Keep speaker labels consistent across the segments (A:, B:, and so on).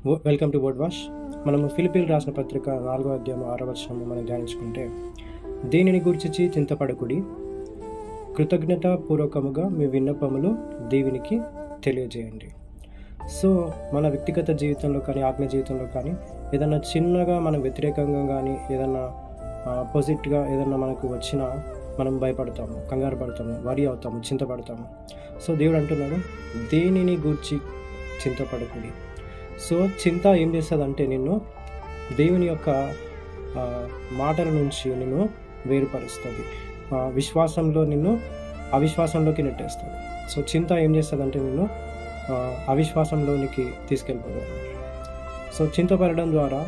A: Welcome to word wash. మనము ఫిలిప్పీలు రాసిన పత్రిక 4వ అధ్యాయం 6వ వచనం మనం ధ్యానించుకుంటే, దేనిని గురించి చింతపడకుడి, కృతజ్ఞతాపూర్వకముగా మీ విన్నపములు దేవునికి తెలియజేయండి. సో మన వ్యక్తిగత జీవితంలో కానీ ఆత్మీయ జీవితంలో కానీ ఏదన్నా చిన్నగా మనం వ్యతిరేకంగా కానీ ఏదన్నా ఆపోజిట్గా ఏదన్నా మనకు వచ్చినా మనం భయపడతాము, కంగారు పడతాము, వరి అవుతాము, చింతపడతాము. సో దేవుడు అంటున్నాడు, దేనిని గూర్చి చింతపడకుడి. సో చింత ఏం చేస్తుందంటే నిన్ను దేవుని యొక్క మాటల నుంచి నిన్ను వేరుపరుస్తుంది, విశ్వాసంలో నిన్ను అవిశ్వాసంలోకి నెట్టేస్తుంది. సో చింత ఏం చేస్తుందంటే నిన్ను అవిశ్వాసంలోనికి తీసుకెళ్ళిపోతుంది. సో చింతపడడం ద్వారా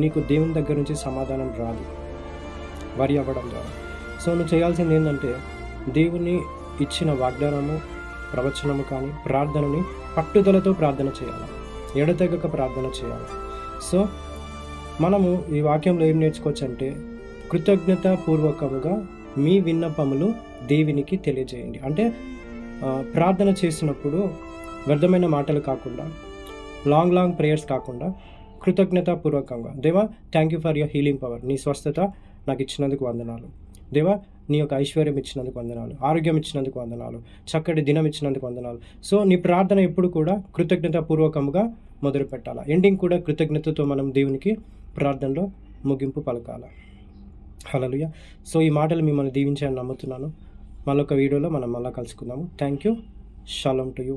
A: నీకు దేవుని దగ్గర నుంచి సమాధానం రాదు, వరి అవ్వడం ద్వారా. సో నువ్వు చేయాల్సింది ఏంటంటే దేవుని ఇచ్చిన వాగ్దానము, ప్రవచనము కానీ ప్రార్థనని పట్టుదలతో ప్రార్థన చేయాలి, ఎడతెగక ప్రార్థన చేయాలి. సో మనము ఈ వాక్యంలో ఏం నేర్చుకోవచ్చు అంటే, కృతజ్ఞతాపూర్వకముగా మీ విన్నపములు దేవునికి తెలియజేయండి. అంటే ప్రార్థన చేసినప్పుడు వ్యర్థమైన మాటలు కాకుండా, లాంగ్ ప్రేయర్స్ కాకుండా, కృతజ్ఞతాపూర్వకంగా, దేవా thank you for your healing power, నీ స్వస్థత నాకు ఇచ్చినందుకు వందనాలు. దేవా నీ యొక్క ఐశ్వర్యం ఇచ్చినందుకు వందనాలు, ఆరోగ్యం ఇచ్చినందుకు వందనాలు, చక్కటి దినం ఇచ్చినందుకు వందనాలు. సో నీ ప్రార్థన ఎప్పుడు కూడా కృతజ్ఞతాపూర్వకంగా మొదలు పెట్టాలి. ఎండింగ్ కూడా కృతజ్ఞతతో మనం దేవునికి ప్రార్థనలో ముగింపు పలకాలి. హల్లెలూయా. సో ఈ మాటలు మిమ్మల్ని దీవించాలని నమ్ముతున్నాను. మళ్ళొక వీడియోలో మనం మళ్ళీ కలుసుకుందాము. Thank you. Shalom to you.